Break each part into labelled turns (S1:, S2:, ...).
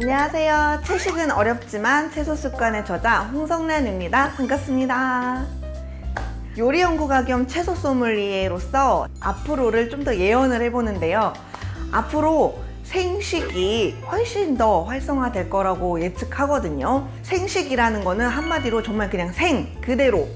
S1: 안녕하세요. 채식은 어렵지만 채소 습관의 저자 홍성란입니다. 반갑습니다. 요리 연구가 겸 채소 소믈리에로서 앞으로를 좀 더 예언을 해보는데요. 앞으로 생식이 훨씬 더 활성화될 거라고 예측하거든요. 생식이라는 거는 한마디로 정말 그냥 그대로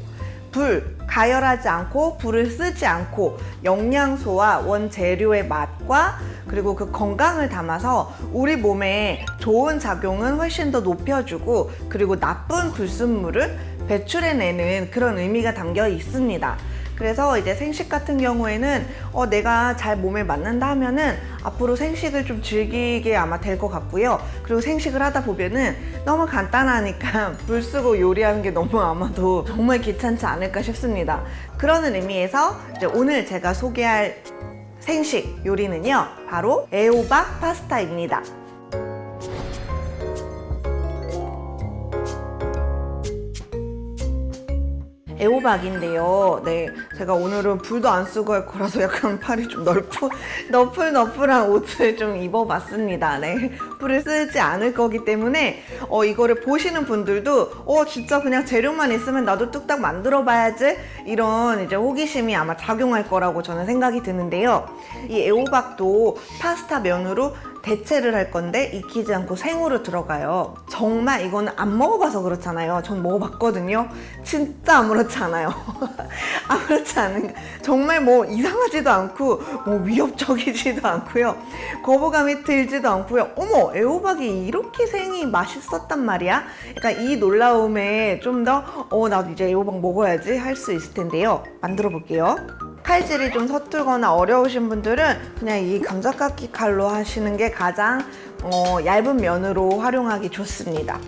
S1: 불, 가열하지 않고 불을 쓰지 않고 영양소와 원재료의 맛과 그리고 그 건강을 담아서 우리 몸에 좋은 작용은 훨씬 더 높여주고 그리고 나쁜 불순물을 배출해내는 그런 의미가 담겨 있습니다. 그래서 이제 생식 같은 경우에는 내가 잘 몸에 맞는다 하면은 앞으로 생식을 좀 즐기게 아마 될 것 같고요. 그리고 생식을 하다 보면은 너무 간단하니까 불 쓰고 요리하는 게 너무 아마도 정말 귀찮지 않을까 싶습니다. 그러는 의미에서 이제 오늘 제가 소개할 생식 요리는요, 바로 애호박 파스타입니다. 애호박인데요. 네, 제가 오늘은 불도 안 쓰고 할 거라서 약간 팔이 좀 너풀너풀한 옷을 좀 입어봤습니다. 네, 불을 쓰지 않을 거기 때문에 이거를 보시는 분들도 진짜 그냥 재료만 있으면 나도 뚝딱 만들어봐야지 이런 이제 호기심이 아마 작용할 거라고 저는 생각이 드는데요. 이 애호박도 파스타 면으로 대체를 할 건데 익히지 않고 생으로 들어가요. 정말 이거는 안 먹어봐서 그렇잖아요. 전 먹어봤거든요. 진짜 아무렇지 않아요. 아무렇지 않은, 정말 뭐 이상하지도 않고 뭐 위협적이지도 않고요. 거부감이 들지도 않고요. 어머, 애호박이 이렇게 생이 맛있었단 말이야? 그러니까 이 놀라움에 좀 더 나도 이제 애호박 먹어야지 할 수 있을 텐데요. 만들어 볼게요. 칼질이 좀 서툴거나 어려우신 분들은 그냥 이 감자깎이 칼로 하시는 게 가장 얇은 면으로 활용하기 좋습니다.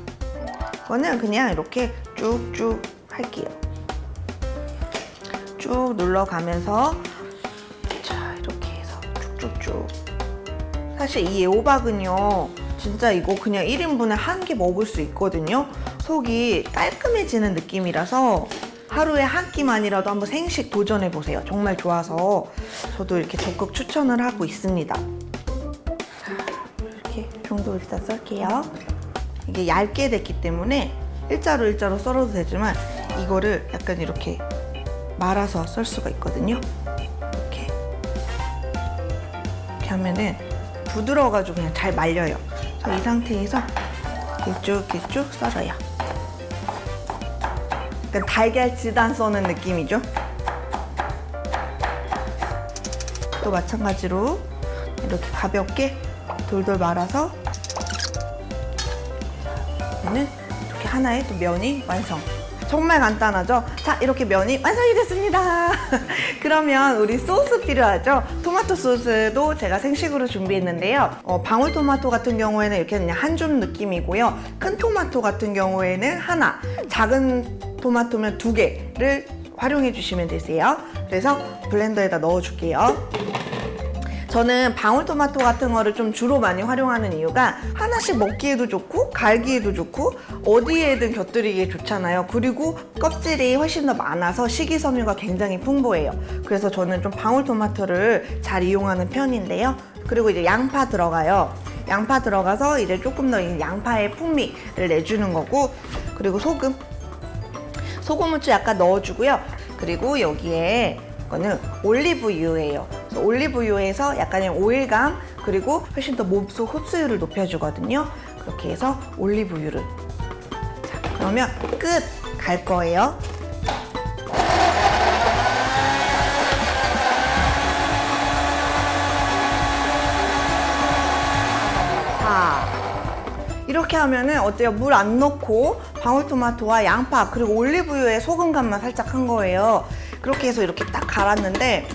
S1: 이거는 그냥 이렇게 쭉쭉 할게요. 쭉 눌러가면서 자, 이렇게 해서 쭉쭉쭉. 사실 이 애호박은요, 진짜 이거 그냥 1인분에 한 개 먹을 수 있거든요. 속이 깔끔해지는 느낌이라서 하루에 한 끼만이라도 한번 생식 도전해보세요. 정말 좋아서 저도 이렇게 적극 추천을 하고 있습니다. 이렇게 정도 일단 썰게요. 이게 얇게 됐기 때문에 일자로 썰어도 되지만 이거를 약간 이렇게 말아서 썰 수가 있거든요. 이렇게 하면은 부드러워가지고 그냥 잘 말려요. 이 상태에서 길쭉길쭉 썰어요. 약간 달걀 지단 써는 느낌이죠. 또 마찬가지로 이렇게 가볍게 돌돌 말아서 그러면 이렇게 하나의 또 면이 완성. 정말 간단하죠? 자, 이렇게 면이 완성이 됐습니다. 그러면 우리 소스 필요하죠? 토마토 소스도 제가 생식으로 준비했는데요. 방울토마토 같은 경우에는 이렇게 그냥 한 줌 느낌이고요. 큰 토마토 같은 경우에는 하나, 작은 토마토면 2개를 활용해 주시면 되세요. 그래서 블렌더에다 넣어 줄게요. 저는 방울토마토 같은 거를 좀 주로 많이 활용하는 이유가 하나씩 먹기에도 좋고 갈기에도 좋고 어디에든 곁들이기에 좋잖아요. 그리고 껍질이 훨씬 더 많아서 식이섬유가 굉장히 풍부해요. 그래서 저는 좀 방울토마토를 잘 이용하는 편인데요. 그리고 이제 양파 들어가요. 양파 들어가서 이제 조금 더 이 양파의 풍미를 내주는 거고, 그리고 소금 후추 약간 넣어주고요. 그리고 여기에 이거는 올리브유예요. 올리브유에서 약간의 오일감 그리고 훨씬 더 몸속 흡수율을 높여주거든요. 그렇게 해서 올리브유를. 자, 그러면 끝 갈 거예요. 자, 이렇게 하면은 어때요? 물 안 넣고 방울토마토와 양파 그리고 올리브유에 소금간만 살짝 한 거예요. 그렇게 해서 이렇게 딱 갈았는데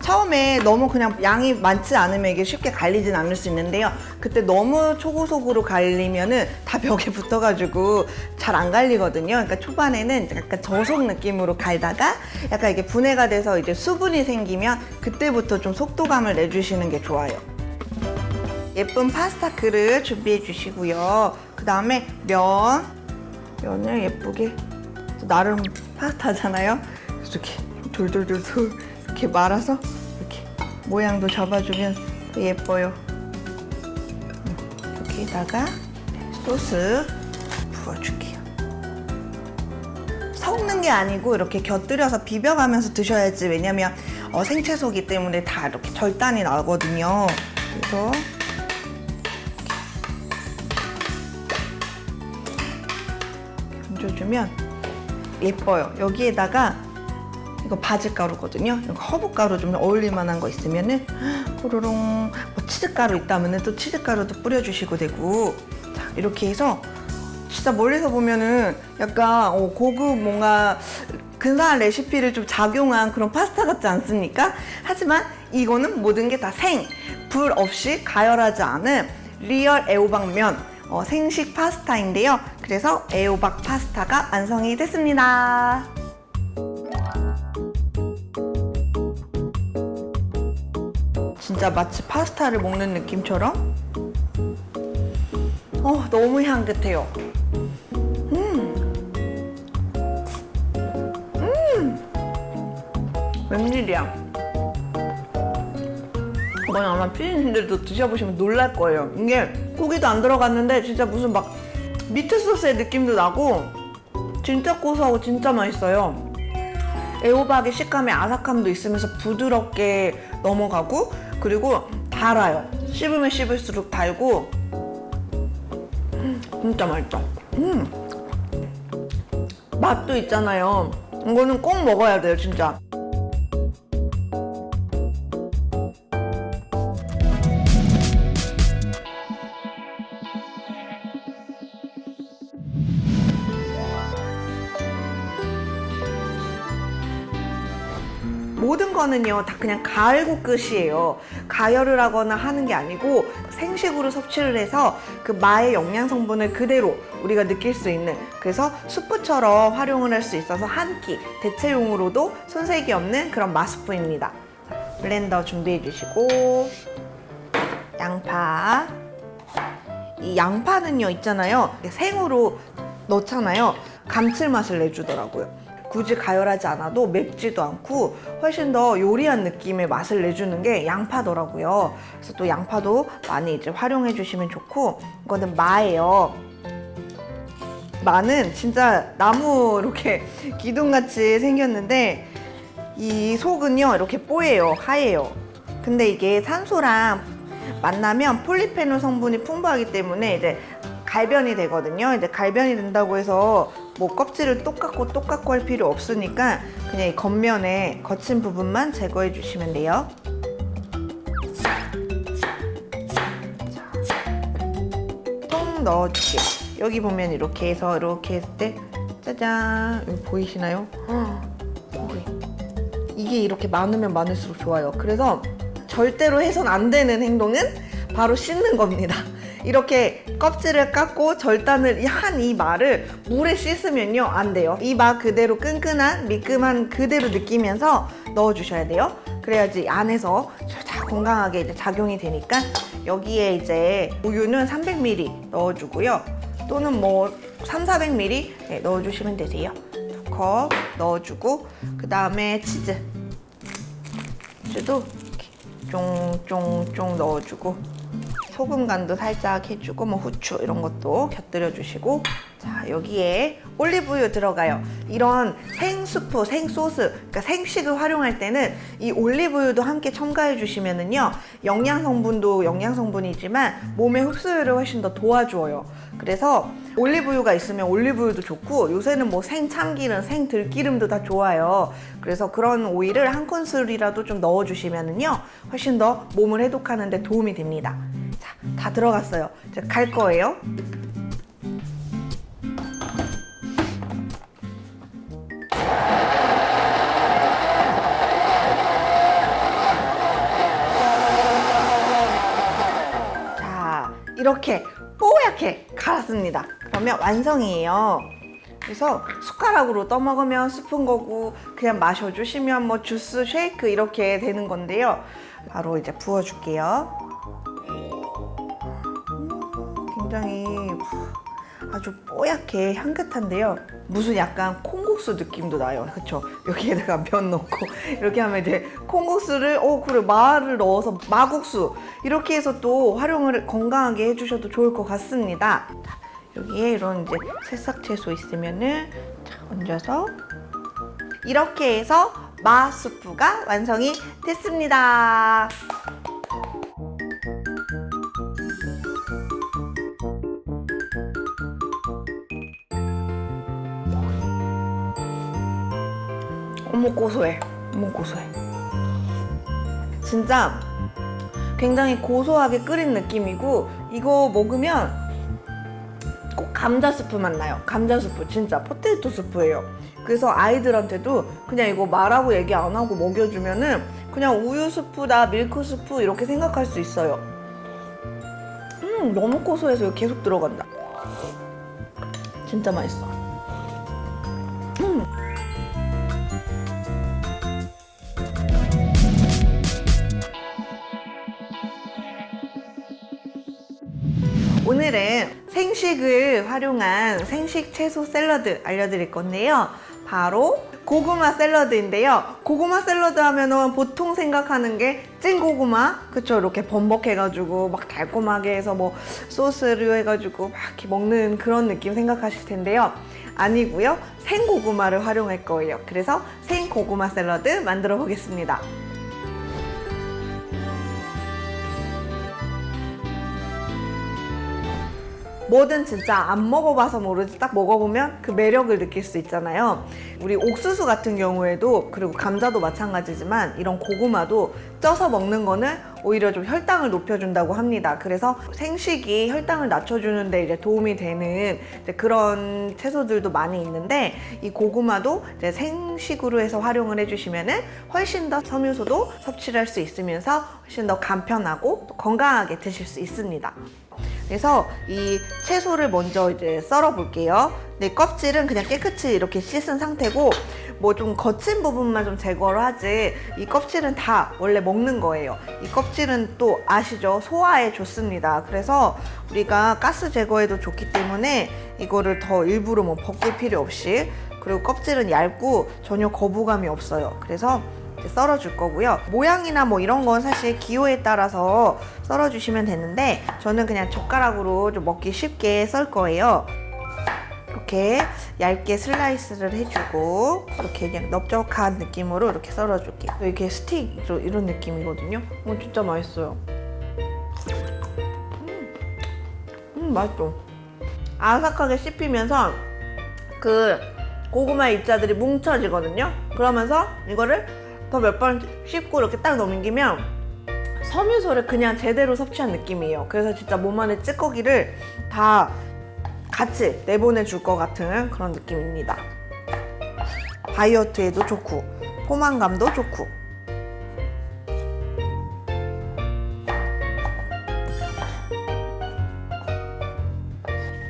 S1: 처음에 너무 그냥 양이 많지 않으면 이게 쉽게 갈리진 않을 수 있는데요. 그때 너무 초고속으로 갈리면은 다 벽에 붙어가지고 잘 안 갈리거든요. 그러니까 초반에는 약간 저속 느낌으로 갈다가 약간 이게 분해가 돼서 이제 수분이 생기면 그때부터 좀 속도감을 내주시는 게 좋아요. 예쁜 파스타 그릇 준비해 주시고요. 그 다음에 면을 예쁘게, 나름 파스타잖아요. 이렇게 돌돌돌돌 이렇게 말아서 이렇게 모양도 잡아주면 더 예뻐요. 여기다가 소스 부어줄게요. 섞는 게 아니고 이렇게 곁들여서 비벼가면서 드셔야지. 왜냐면 생채소이기 때문에 다 이렇게 절단이 나거든요. 그래서 얹어주면 예뻐요. 여기에다가 이거 바질가루거든요. 이거 허브가루 좀 어울릴 만한 거 있으면은 호로롱, 뭐 치즈가루 있다면은 또 치즈가루도 뿌려주시고 되고. 자, 이렇게 해서 진짜 멀리서 보면은 약간 고급 뭔가 근사한 레시피를 좀 작용한 그런 파스타 같지 않습니까? 하지만 이거는 모든 게 다 불 없이 가열하지 않은 리얼 애호박면 생식 파스타인데요. 그래서 애호박 파스타가 완성이 됐습니다. 진짜 마치 파스타를 먹는 느낌처럼 너무 향긋해요. 웬일이야. 이건 아마 피디님들도 드셔보시면 놀랄 거예요. 이게 고기도 안 들어갔는데 진짜 무슨 막 미트 소스의 느낌도 나고 진짜 고소하고 진짜 맛있어요. 애호박의 식감에 아삭함도 있으면서 부드럽게 넘어가고, 그리고 달아요. 씹으면 씹을수록 달고 진짜 맛있다. 맛도 있잖아요. 이거는 꼭 먹어야 돼요, 진짜. 모든 거는요 다 그냥 가열고 끝이에요. 가열을 하거나 하는 게 아니고 생식으로 섭취를 해서 그 마의 영양 성분을 그대로 우리가 느낄 수 있는, 그래서 수프처럼 활용을 할 수 있어서 한 끼 대체용으로도 손색이 없는 그런 마스프입니다. 자, 블렌더 준비해 주시고, 양파. 이 양파는요 있잖아요, 생으로 넣잖아요. 감칠맛을 내주더라고요. 굳이 가열하지 않아도 맵지도 않고 훨씬 더 요리한 느낌의 맛을 내주는 게 양파더라고요. 그래서 또 양파도 많이 이제 활용해 주시면 좋고, 이거는 마예요. 마는 진짜 나무 이렇게 기둥같이 생겼는데 이 속은요 이렇게 뽀예요. 하얘요. 근데 이게 산소랑 만나면 폴리페놀 성분이 풍부하기 때문에 이제 갈변이 되거든요. 이제 갈변이 된다고 해서 뭐 껍질을 똑같고 할 필요 없으니까 그냥 이 겉면에 거친 부분만 제거해 주시면 돼요. 통 넣어줄게요. 여기 보면 이렇게 해서 이렇게 했을 때 짜잔, 여기 보이시나요? 이게 이렇게 많으면 많을수록 좋아요. 그래서 절대로 해선 안 되는 행동은 바로 씻는 겁니다. 이렇게 껍질을 깎고 절단을 한 이 마를 물에 씻으면요 안 돼요. 이 마 그대로 끈끈한 미끈한 그대로 느끼면서 넣어주셔야 돼요. 그래야지 안에서 다 건강하게 이제 작용이 되니까. 여기에 이제 우유는 300ml 넣어주고요. 또는 뭐 300~400ml 넣어주시면 되세요. 2컵 넣어주고, 그 다음에 치즈도 이렇게 쫑쫑쫑 넣어주고, 소금 간도 살짝 해주고, 뭐 후추 이런 것도 곁들여 주시고, 자 여기에 올리브유 들어가요. 이런 생수프, 생소스, 그러니까 생식을 활용할 때는 이 올리브유도 함께 첨가해 주시면은요 영양 성분도 영양 성분이지만 몸의 흡수율을 훨씬 더 도와줘요. 그래서 올리브유가 있으면 올리브유도 좋고, 요새는 뭐 생참기름, 생들기름도 다 좋아요. 그래서 그런 오일을 한 큰술이라도 좀 넣어주시면은요 훨씬 더 몸을 해독하는 데 도움이 됩니다. 자, 다 들어갔어요. 이제 갈 거예요. 자, 이렇게 뽀얗게 갈았습니다. 그러면 완성이에요. 그래서 숟가락으로 떠먹으면 스푼 거고, 그냥 마셔주시면 뭐 주스, 쉐이크 이렇게 되는 건데요. 바로 이제 부어줄게요. 굉장히 아주 뽀얗게 향긋한데요. 무슨 약간 콩국수 느낌도 나요. 그쵸? 여기에다가 면 넣고 이렇게 하면 이제 콩국수를 그래 마를 넣어서 마국수 이렇게 해서 또 활용을 건강하게 해주셔도 좋을 것 같습니다. 자, 여기에 이런 이제 새싹 채소 있으면은 자, 얹어서 이렇게 해서 마수프가 완성이 됐습니다. 어머 고소해. 어머 고소해. 진짜 굉장히 고소하게 끓인 느낌이고 이거 먹으면 꼭 감자 스프 맛 나요. 감자 스프 진짜 포테이토 스프예요. 그래서 아이들한테도 그냥 이거 말하고 얘기 안 하고 먹여주면은 그냥 우유 스프다 밀크 스프 이렇게 생각할 수 있어요. 너무 고소해서 이거 계속 들어간다. 진짜 맛있어. 오늘은 생식을 활용한 생식 채소 샐러드 알려드릴 건데요. 바로 고구마 샐러드인데요. 고구마 샐러드 하면은 보통 생각하는 게 찐고구마, 그쵸? 이렇게 범벅해가지고 막 달콤하게 해서 뭐 소스류 해가지고 막 이렇게 먹는 그런 느낌 생각하실 텐데요. 아니고요. 생고구마를 활용할 거예요. 그래서 생고구마 샐러드 만들어 보겠습니다. 뭐든 진짜 안 먹어봐서 모르지 딱 먹어보면 그 매력을 느낄 수 있잖아요. 우리 옥수수 같은 경우에도 그리고 감자도 마찬가지지만 이런 고구마도 쪄서 먹는 거는 오히려 좀 혈당을 높여준다고 합니다. 그래서 생식이 혈당을 낮춰주는데 이제 도움이 되는 이제 그런 채소들도 많이 있는데 이 고구마도 이제 생식으로 해서 활용을 해주시면은 훨씬 더 섬유소도 섭취를 할 수 있으면서 훨씬 더 간편하고 또 건강하게 드실 수 있습니다. 그래서 이 채소를 먼저 이제 썰어 볼게요. 네, 껍질은 그냥 깨끗이 이렇게 씻은 상태고 뭐 좀 거친 부분만 좀 제거를 하지 이 껍질은 다 원래 먹는 거예요. 이 껍질은 또 아시죠? 소화에 좋습니다. 그래서 우리가 가스 제거에도 좋기 때문에 이거를 더 일부러 뭐 벗길 필요 없이 그리고 껍질은 얇고 전혀 거부감이 없어요. 그래서 썰어 줄 거고요. 모양이나 뭐 이런 건 사실 기호에 따라서 썰어 주시면 되는데 저는 그냥 젓가락으로 좀 먹기 쉽게 썰 거예요. 이렇게 얇게 슬라이스를 해주고 이렇게 그냥 넓적한 느낌으로 이렇게 썰어 줄게요. 이게 스틱 이런 느낌이거든요. 진짜 맛있어요. 맛있어. 아삭하게 씹히면서 그 고구마 입자들이 뭉쳐지거든요. 그러면서 이거를 더 몇 번 씹고 이렇게 딱 넘기면 섬유소를 그냥 제대로 섭취한 느낌이에요. 그래서 진짜 몸 안에 찌꺼기를 다 같이 내보내 줄 것 같은 그런 느낌입니다. 다이어트에도 좋고 포만감도 좋고.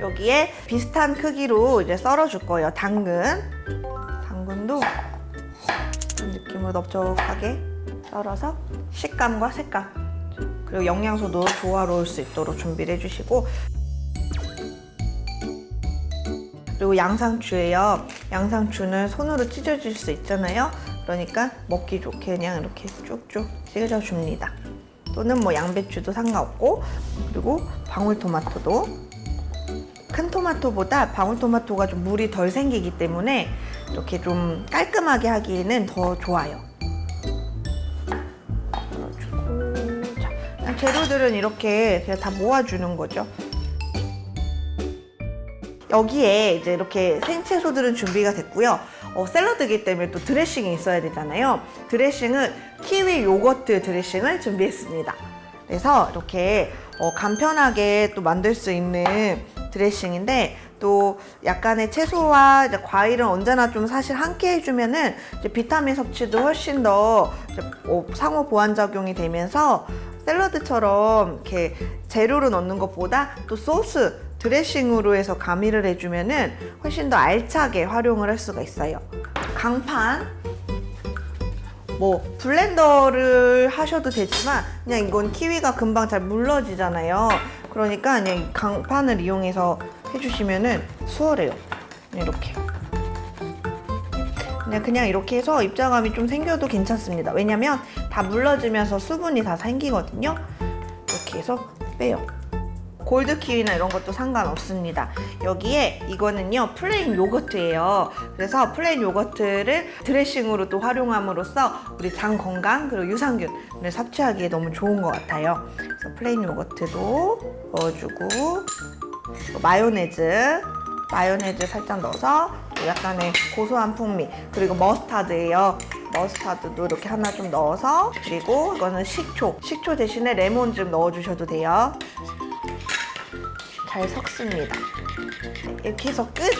S1: 여기에 비슷한 크기로 이제 썰어 줄 거예요. 당근도 느낌으로 넓적하게 썰어서 식감과 색감 그리고 영양소도 조화로울 수 있도록 준비를 해주시고, 그리고 양상추예요. 양상추는 손으로 찢어질 수 있잖아요. 그러니까 먹기 좋게 그냥 이렇게 쭉쭉 찢어줍니다. 또는 뭐 양배추도 상관없고, 그리고 방울토마토도 큰 토마토보다 방울토마토가 좀 물이 덜 생기기 때문에 이렇게 좀 깔끔하게 하기에는 더 좋아요. 자, 재료들은 이렇게 제가 다 모아주는 거죠. 여기에 이제 이렇게 생채소들은 준비가 됐고요. 샐러드이기 때문에 또 드레싱이 있어야 되잖아요. 드레싱은 키위 요거트 드레싱을 준비했습니다. 그래서 이렇게 간편하게 또 만들 수 있는 드레싱인데, 또 약간의 채소와 이제 과일은 언제나 좀 사실 함께 해주면은 이제 비타민 섭취도 훨씬 더 상호 보완 작용이 되면서 샐러드처럼 이렇게 재료로 넣는 것보다 또 소스 드레싱으로 해서 가미를 해주면은 훨씬 더 알차게 활용을 할 수가 있어요. 강판 뭐 블렌더를 하셔도 되지만 그냥 이건 키위가 금방 잘 물러지잖아요. 그러니까 그냥 이 강판을 이용해서 해주시면은 수월해요. 이렇게 그냥 이렇게 해서 입자감이 좀 생겨도 괜찮습니다. 왜냐면 다 물러지면서 수분이 다 생기거든요. 이렇게 해서 빼요. 골드 키위나 이런 것도 상관없습니다. 여기에 이거는요 플레인 요거트예요. 그래서 플레인 요거트를 드레싱으로 또 활용함으로써 우리 장 건강 그리고 유산균을 섭취하기에 너무 좋은 것 같아요. 그래서 플레인 요거트도 넣어주고 마요네즈 살짝 넣어서 약간의 고소한 풍미, 그리고 머스타드예요. 머스타드도 이렇게 하나 좀 넣어서, 그리고 이거는 식초 대신에 레몬 좀 넣어주셔도 돼요. 잘 섞습니다. 이렇게 해서 끝!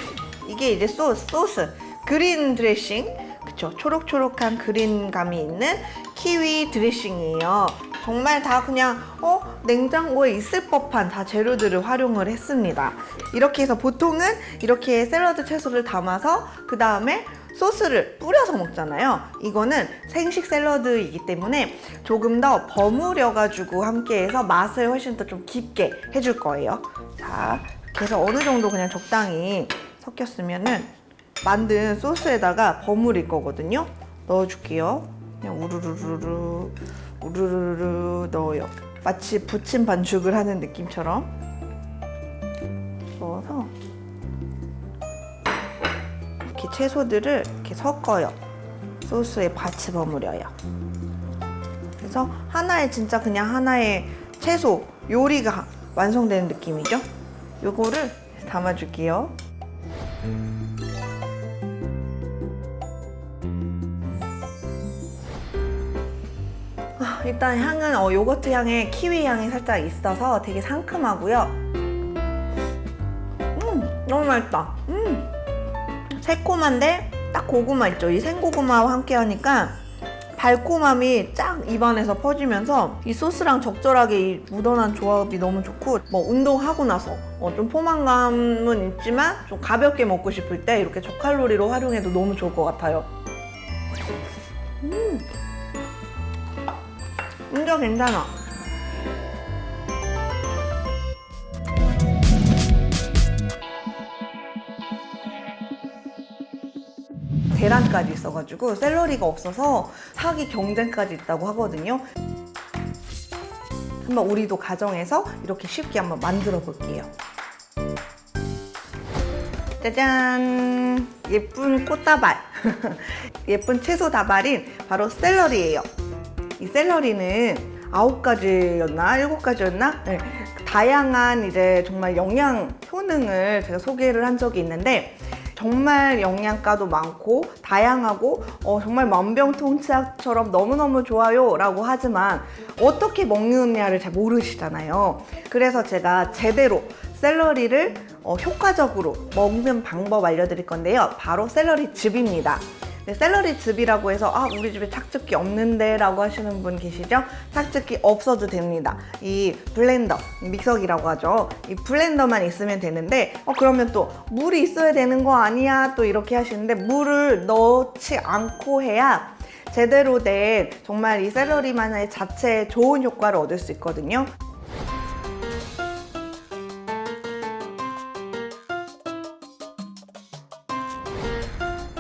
S1: 이게 이제 소스 그린 드레싱, 그쵸? 초록초록한 그린감이 있는 키위 드레싱이에요. 정말 다 그냥 냉장고에 있을 법한 다 재료들을 활용을 했습니다. 이렇게 해서 보통은 이렇게 샐러드 채소를 담아서 그 다음에 소스를 뿌려서 먹잖아요. 이거는 생식 샐러드이기 때문에 조금 더 버무려가지고 함께해서 맛을 훨씬 더 좀 깊게 해줄 거예요. 자, 이렇게 해서 어느 정도 그냥 적당히 섞였으면은 만든 소스에다가 버무릴 거거든요. 넣어줄게요. 그냥 우르르르 넣어요. 마치 부침 반죽을 하는 느낌처럼 넣어서 이렇게 채소들을 이렇게 섞어요. 소스에 같이 버무려요. 그래서 진짜 그냥 하나의 채소 요리가 완성되는 느낌이죠. 요거를 담아줄게요. 일단 향은 요거트 향에 키위 향이 살짝 있어서 되게 상큼하고요. 너무 맛있다. 새콤한데 딱 고구마 있죠? 이 생고구마와 함께 하니까 달콤함이 쫙 입안에서 퍼지면서 이 소스랑 적절하게 이 묻어난 조합이 너무 좋고, 뭐 운동하고 나서 좀 포만감은 있지만 좀 가볍게 먹고 싶을 때 이렇게 저칼로리로 활용해도 너무 좋을 것 같아요. 진짜 괜찮아. 계란까지 있어가지고 샐러리가 없어서 사기 경쟁까지 있다고 하거든요. 한번 우리도 가정에서 이렇게 쉽게 한번 만들어 볼게요. 짜잔! 예쁜 꽃다발! 예쁜 채소 다발인 바로 샐러리예요. 이 샐러리는 9가지였나? 7가지였나? 네. 다양한 이제 정말 영양 효능을 제가 소개를 한 적이 있는데, 정말 영양가도 많고 다양하고 정말 만병통치약처럼 너무너무 좋아요 라고 하지만 어떻게 먹느냐를 잘 모르시잖아요. 그래서 제가 제대로 샐러리를 효과적으로 먹는 방법 알려드릴 건데요. 바로 샐러리즙입니다. 네, 샐러리즙이라고 해서 우리 집에 착즙기 없는데 라고 하시는 분 계시죠? 착즙기 없어도 됩니다. 이 블렌더, 믹서기라고 하죠. 이 블렌더만 있으면 되는데 그러면 또 물이 있어야 되는 거 아니야? 또 이렇게 하시는데, 물을 넣지 않고 해야 제대로 된 정말 이 샐러리만의 자체의 좋은 효과를 얻을 수 있거든요.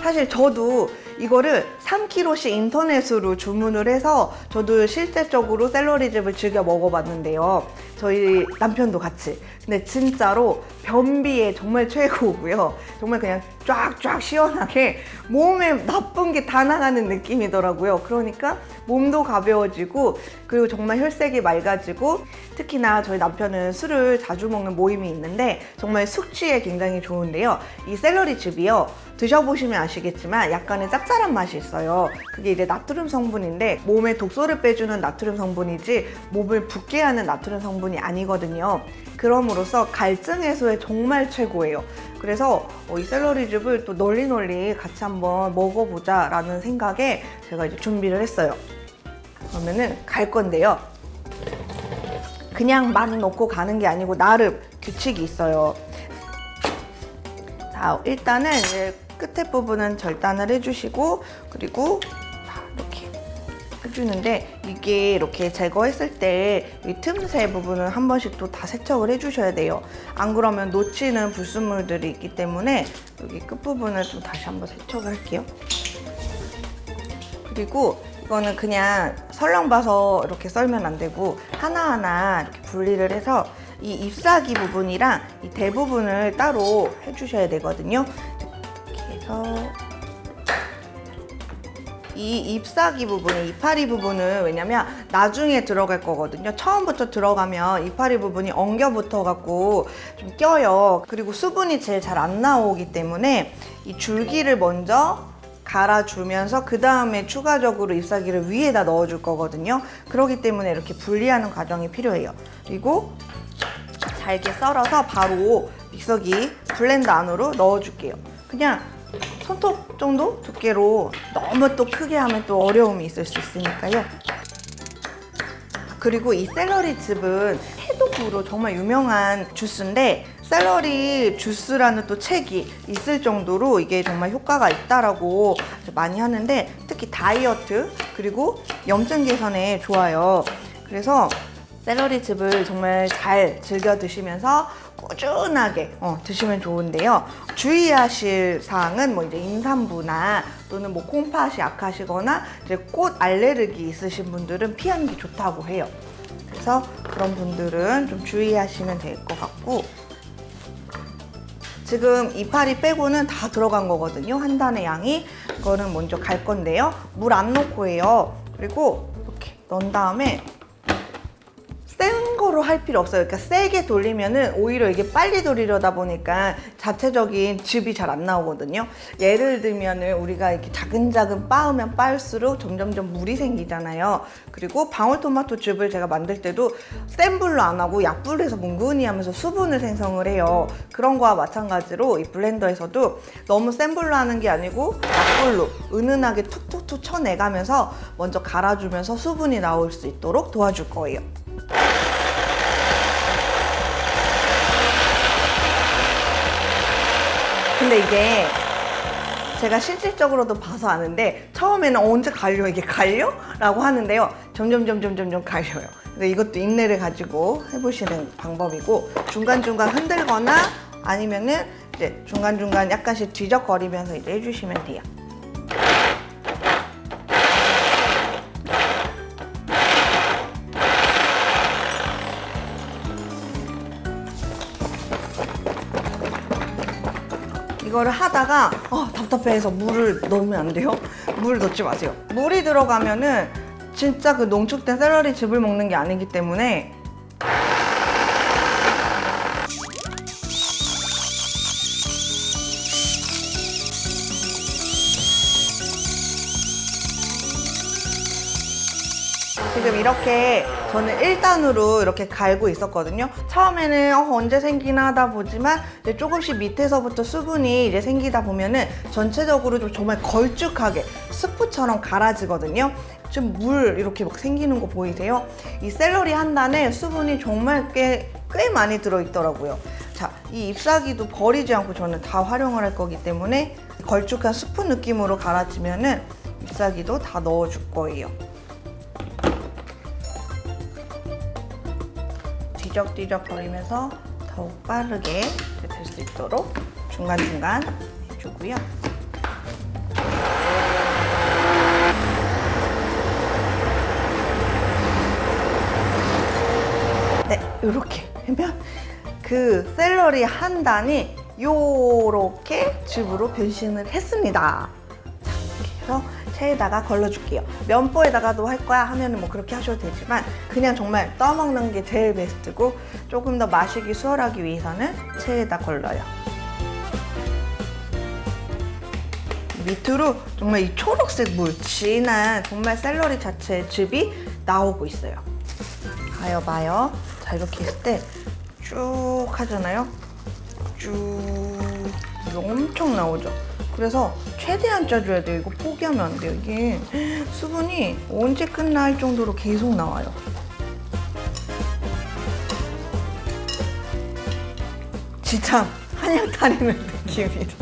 S1: 사실 저도 이거를 3kg씩 인터넷으로 주문을 해서 저도 실제적으로 샐러리즙을 즐겨 먹어봤는데요. 저희 남편도 같이. 근데 진짜로 변비에 정말 최고고요. 정말 그냥 쫙쫙 시원하게 몸에 나쁜 게 다 나가는 느낌이더라고요. 그러니까 몸도 가벼워지고, 그리고 정말 혈색이 맑아지고, 특히나 저희 남편은 술을 자주 먹는 모임이 있는데 정말 숙취에 굉장히 좋은데요. 이 샐러리즙이요, 드셔보시면 아시겠지만 약간의 짭짤한 맛이 있어요. 그게 이제 나트륨 성분인데 몸에 독소를 빼주는 나트륨 성분이지 몸을 붓게 하는 나트륨 성분이 아니거든요. 그럼으로써 갈증 해소에 정말 최고예요. 그래서 이 샐러리즙을 또 널리 같이 한번 먹어보자 라는 생각에 제가 이제 준비를 했어요. 그러면은 갈 건데요. 그냥 막 넣고 가는 게 아니고 나름 규칙이 있어요. 자, 일단은 이제 끝에 부분은 절단을 해주시고, 그리고 이렇게 해주는데, 이게 이렇게 제거했을 때 이 틈새 부분은 한 번씩 또 다 세척을 해주셔야 돼요. 안 그러면 놓치는 불순물들이 있기 때문에 여기 끝부분을 좀 다시 한번 세척을 할게요. 그리고 이거는 그냥 설렁 봐서 이렇게 썰면 안 되고 하나하나 이렇게 분리를 해서 이 잎사귀 부분이랑 이 대부분을 따로 해주셔야 되거든요. 이렇게 해서 이 잎사귀 부분이, 이파리 부분은 왜냐면 나중에 들어갈 거거든요. 처음부터 들어가면 이파리 부분이 엉겨 붙어 갖고 좀 껴요. 그리고 수분이 제일 잘 안 나오기 때문에 이 줄기를 먼저 갈아주면서 그 다음에 추가적으로 잎사귀를 위에다 넣어줄 거거든요. 그렇기 때문에 이렇게 분리하는 과정이 필요해요. 그리고 잘게 썰어서 바로 믹서기 블렌더 안으로 넣어줄게요. 그냥 손톱 정도 두께로, 너무 또 크게 하면 또 어려움이 있을 수 있으니까요. 그리고 이 샐러리즙은 해독으로 정말 유명한 주스인데, 샐러리 주스라는 또 책이 있을 정도로 이게 정말 효과가 있다라고 많이 하는데, 특히 다이어트 그리고 염증 개선에 좋아요. 그래서 샐러리즙을 정말 잘 즐겨 드시면서 꾸준하게 드시면 좋은데요. 주의하실 사항은 뭐 이제 임산부나 또는 뭐 콩팥이 약하시거나 이제 꽃 알레르기 있으신 분들은 피하는 게 좋다고 해요. 그래서 그런 분들은 좀 주의하시면 될 것 같고, 지금 이파리 빼고는 다 들어간 거거든요. 한 단의 양이. 이거는 먼저 갈 건데요. 물 안 넣고 해요. 그리고 이렇게 넣은 다음에 센 거로 할 필요 없어요. 그러니까 세게 돌리면은 오히려 이게 빨리 돌리려다 보니까 자체적인 즙이 잘 안 나오거든요. 예를 들면은 우리가 이렇게 자근자근 빻으면 빻을수록 점점점 물이 생기잖아요. 그리고 방울토마토 즙을 제가 만들 때도 센 불로 안 하고 약불로 해서 뭉근히 하면서 수분을 생성을 해요. 그런 거와 마찬가지로 이 블렌더에서도 너무 센 불로 하는 게 아니고 약불로 은은하게 툭툭툭 쳐내가면서 먼저 갈아주면서 수분이 나올 수 있도록 도와줄 거예요. 근데 이게 제가 실질적으로도 봐서 아는데, 처음에는 언제 갈려? 이게 갈려? 라고 하는데요. 점점 갈려요. 근데 이것도 인내를 가지고 해보시는 방법이고, 중간중간 흔들거나 아니면은 이제 중간중간 약간씩 뒤적거리면서 이제 해주시면 돼요. 이거를 하다가 답답해서 물을 넣으면 안 돼요. 물 넣지 마세요. 물이 들어가면은 진짜 그 농축된 샐러리 즙을 먹는 게 아니기 때문에. 지금 이렇게 저는 1단으로 이렇게 갈고 있었거든요. 처음에는 언제 생기나 하다 보지만 이제 조금씩 밑에서부터 수분이 이제 생기다 보면은 전체적으로 좀 정말 걸쭉하게 스프처럼 갈아지거든요. 지금 물 이렇게 막 생기는 거 보이세요? 이 샐러리 한 단에 수분이 정말 꽤 많이 들어있더라고요. 자, 이 잎사귀도 버리지 않고 저는 다 활용을 할 거기 때문에 걸쭉한 스프 느낌으로 갈아지면은 잎사귀도 다 넣어줄 거예요. 뒤적뒤적 거리면서 더욱 빠르게 될 수 있도록 중간중간 해주고요. 네, 이렇게 하면 그 샐러리 한 단이 요렇게 즙으로 변신을 했습니다. 자, 이렇게 해서 체에다가 걸러줄게요. 면보에다가도 할 거야 하면은 뭐 그렇게 하셔도 되지만, 그냥 정말 떠먹는 게 제일 베스트고, 조금 더 마시기 수월하기 위해서는 체에다 걸러요. 밑으로 정말 이 초록색 물, 진한 정말 샐러리 자체의 즙이 나오고 있어요. 봐요. 자, 이렇게 했을 때 쭉 하잖아요. 쭉 엄청 나오죠. 그래서 최대한 짜줘야 돼요. 이거 포기하면 안 돼요. 이게 수분이 언제 끝나 할 정도로 계속 나와요. 진짜 한약 타리는 느낌이다.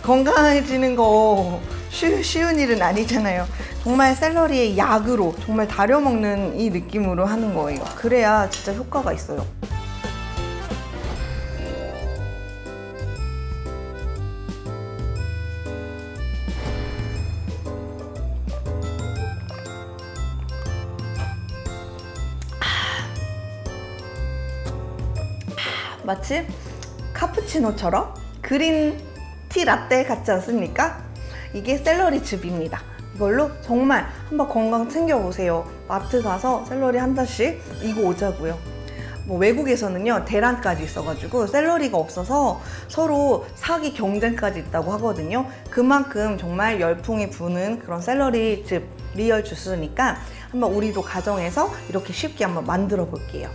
S1: 건강해지는 거 쉬운 일은 아니잖아요. 정말 샐러리의 약으로 정말 다려 먹는 이 느낌으로 하는 거예요. 그래야 진짜 효과가 있어요. 마치 카푸치노처럼 그린 티 라떼 같지 않습니까? 이게 샐러리즙입니다. 이걸로 정말 한번 건강 챙겨보세요. 마트 가서 샐러리 한 잔씩 이거 오자고요. 뭐 외국에서는요 대란까지 있어가지고 샐러리가 없어서 서로 사기 경쟁까지 있다고 하거든요. 그만큼 정말 열풍이 부는 그런 샐러리즙 리얼 주스니까 한번 우리도 가정에서 이렇게 쉽게 한번 만들어 볼게요.